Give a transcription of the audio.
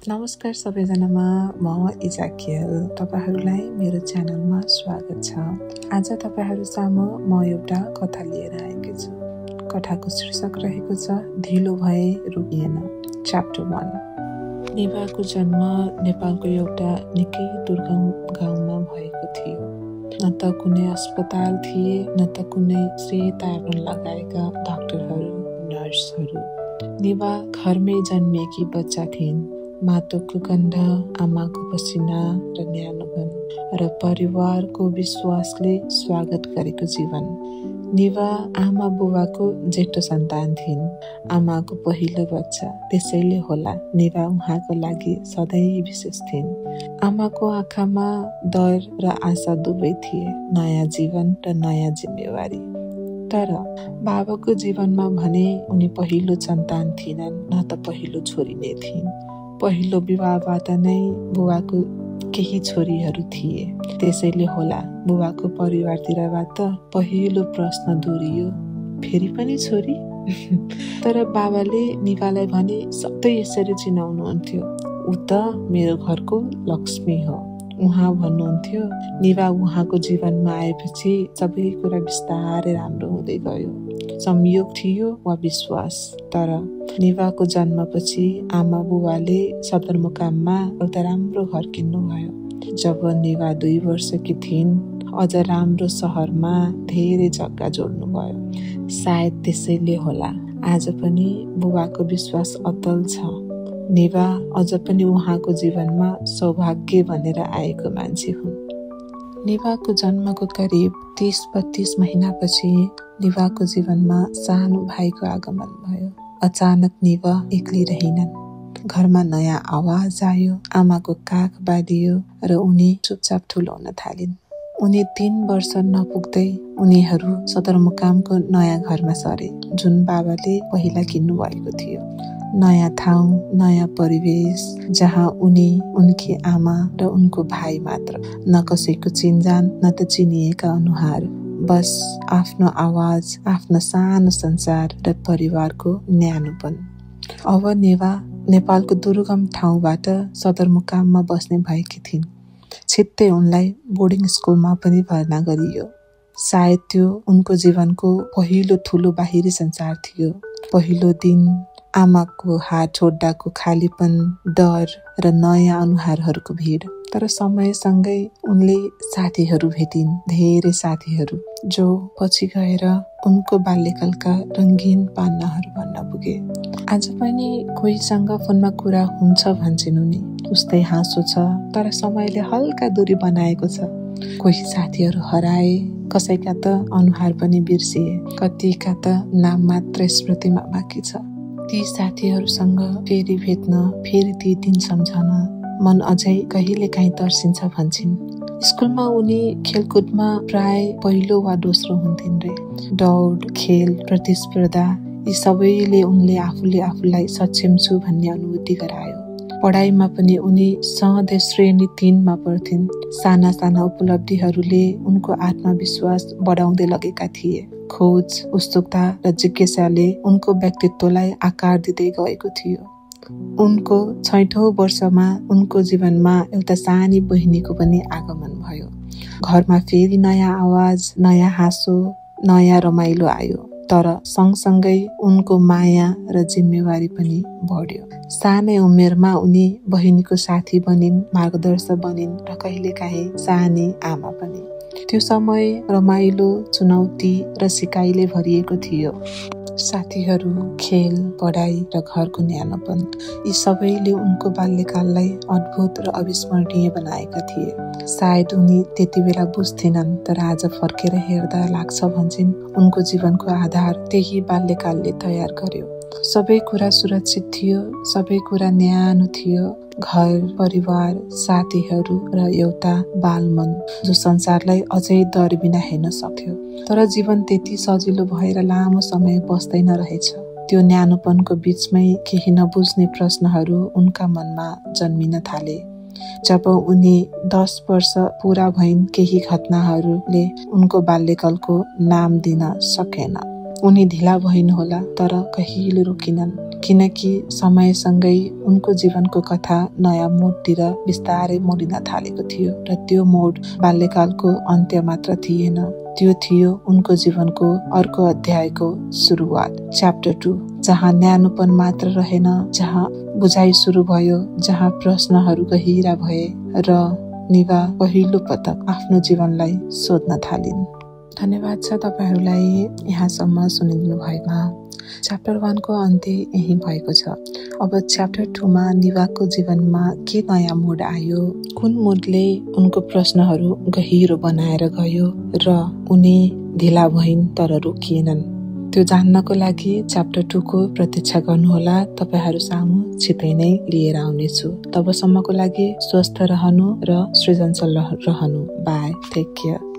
नमस्कार सबैजनामा, म इजाकियल तपाईहरुलाई मेरो च्यानलमा स्वागत छ। आज तपाईहरु सामु म एउटा कथा लिएर आएकी छु। कथाको शीर्षक रहेको छ ढिलो भए रोकिएन। च्याप्टर 1। निभाको जन्म नेपालको एउटा निकै दुर्गम गाउँमा भएको थियो। न त कुनै अस्पताल थिए, न त कुनै सेता एप्रोन लगाएका डाक्टरहरू, नर्सहरू। निभा घरमै जन्मिएकी बच्चा थिइन्। मातोको गन्ध, आमाको पसिना र न्यानोपन र परिवारको विश्वासले स्वागत गरेको जीवन। निभा आमा बुबाको जेठो सन्तान थिइन्, आमाको पहिलो बच्चा। त्यसैले होला निभा उहाँको लागि सधैँ विशेष थिइन्। आमाको आँखामा डर र आशा दुवै थिए, नयाँ जीवन र नयाँ जिम्मेवारी। तर बाबाको जीवनमा भने उनी पहिलो सन्तान थिएनन्, न त पहिलो छोरी नै थिइन्। पहिलो विवाहबाट नै बुबाको केही छोरीहरू थिए। त्यसैले होला बुबाको परिवारतिरबाट पहिलो प्रश्न दोहोरियो, फेरि पनि छोरी? तर बाबाले निभालाई भने सधैँ यसरी चिनाउनुहुन्थ्यो, ऊ त मेरो घरको लक्ष्मी हो। उहाँ भन्नुहुन्थ्यो, निभा उहाँको जीवनमा आएपछि सबै कुरा बिस्तारै राम्रो हुँदै गयो। संयोग थियो वा विश्वास। तर निभाको जन्मपछि आमा बुबाले सदरमुकाममा एउटा राम्रो घर किन्नुभयो। जब निभा 2 वर्षकी थिइन्, अझ राम्रो सहरमा धेरै जग्गा जोड्नुभयो। सायद त्यसैले होला आज पनि बुबाको विश्वास अटल छ। निभा अझ पनि उहाँको जीवनमा सौभाग्य भनेर आएको मान्छे हुन्। निभाको जन्मको करिब 30-32 महिनापछि निभाको जीवनमा सानो भाइको आगमन भयो। अचानक निभा एक्लै रहिनन्। घरमा नयाँ आवाज आयो, आमाको काख बाँडियो र उनी चुपचाप ठुलो हुन थालिन्। उनी 3 वर्ष नपुग्दै उनीहरू सदरमुकामको नयाँ घरमा सरे, जुन बाबाले पहिला किन्नु भएको थियो। नयाँ ठाउँ, नयाँ परिवेश, जहाँ उनी, उनकी आमा र उनको भाइ मात्र। न कसैको चिन्जान, न त चिनिएका अनुहार। बस आफ्नो आवाज, आफ्नो सानो संसार र परिवारको न्यानोपन। अब निभा नेपालको दुर्गम ठाउँबाट सदरमुकाममा बस्ने भएकी थिइन्। छिट्टै उनलाई बोर्डिङ स्कुलमा पनि भर्ना गरियो। सायद त्यो उनको जीवनको पहिलो ठुलो बाहिरी संसार थियो। पहिलो दिन, आमाको हात छोड्दाको खालीपन, डर र नयाँ अनुहारहरूको भिड। तर समयसँगै उनले साथीहरू भेटिन्, धेरै साथीहरू, जो पछि गएर उनको बाल्यकालका रङ्गीन पानाहरू बन्न पुगे। आज पनि कोहीसँग फोनमा कुरा हुन्छ भन्छन् उनी। उस्तै हाँसो छ, तर समयले हल्का दूरी बनाएको छ। कोही साथीहरू हराए, कसैका त अनुहार पनि बिर्सिए, कतिका त नाम मात्र स्मृतिमा बाँकी छ। ती साथीहरूसँग फेरि भेट्न, फेरि ती दिन सम्झन मन अझै कहिले काहीँ तर्सिन्छ भन्छन्। स्कुलमा उनी खेलकुदमा प्राय पहिलो वा दोस्रो हुन्थिन् रे। दौड, खेल, प्रतिस्पर्धा यी सबैले उनले आफूलाई सक्षम छु भन्ने अनुभूति गरायो। पढाइमा पनि उनी सधैँ श्रेणी 3 मा पढ्थिन्। साना साना उपलब्धिहरूले उनको आत्मविश्वास बढाउँदै लगेका थिए। खोज, उत्सुकता र जिज्ञासाले उनको व्यक्तित्वलाई आकार दिँदै गएको थियो। उनको 6औं वर्षमा उनको जीवनमा एउटा सानी बहिनीको पनि आगमन भयो। घरमा फेरि नयाँ आवाज, नयाँ हाँसो, नयाँ रमाइलो आयो। तर सँगसँगै उनको माया र जिम्मेवारी पनि बढ्यो। सानै उमेरमा उनी बहिनीको साथी बनिन्, मार्गदर्शक बनिन् र कहिलेकाहीँ सानी आमा पनि। त्यो समय रमाइलो, चुनौती र सिकाइले भरिएको थियो। साथीहरू, खेल, पढाइ र घरको न्यानोपन यी सबैले उनको बाल्यकाललाई अद्भुत र अविस्मरणीय बनाएका थिए। सायद उनी त्यति बेला बुझ्थिनन्, तर आज फर्केर हेर्दा लाग्छ भन्छन् उनको जीवनको आधार त्यही बाल्यकालले तयार गर्यो। सबै कुरा सुरक्षित थियो, सबै कुरा न्यानो थियो। घर, परिवार, साथीहरू र एउटा बालमन जो संसारलाई अझै डर बिना हेर्न सक्थ्यो। तर जीवन त्यति सजिलो भएर लामो समय बस्दैन रहेछ। त्यो न्यानोपनको बीचमै केही नबुझ्ने प्रश्नहरू उनका मनमा जन्मिन थाले। जब उनी 10 वर्ष पूरा भइन्, केही घटनाहरूले उनको बाल्यकालको नाम दिन सकेन। उनी ढिला भइन् होला तर कहिले रोकिनन्, किनकि समयसँगै उनको जीवनको कथा नयाँ मोडतिर बिस्तारै मोडिन थालेको थियो र त्यो मोड बाल्यकालको अन्त्य मात्र थिएन, त्यो थियो उनको जीवनको अर्को अध्यायको सुरुवात। च्याप्टर 2, जहाँ न्यानोपन मात्र रहेन, जहाँ बुझाइ सुरु भयो, जहाँ प्रश्नहरू गहिरा भए र निभा पहिलो पटक आफ्नो जीवनलाई सोध्न थालिन्। धन्यवाद छ तपाईहरूलाई यहाँसम्म सुनिदिनु भएमा। च्याप्टर 1 को अन्त्य यही भएको छ। अब च्याप्टर 2 मा निभाको जीवनमा के नयाँ मोड आयो, कुन मोडले उनको प्रश्नहरू गहिरो बनाएर गयो र उनी ढिला भइन् तर रोकिएनन्, त्यो जान्नको लागि च्याप्टर 2 को प्रतीक्षा गर्नुहोला। तपाईहरू सामु छिटै नै लिएर आउनेछु। तबसम्मको लागि स्वस्थ रहनु र सृजनशील रहनु। Bye, take care.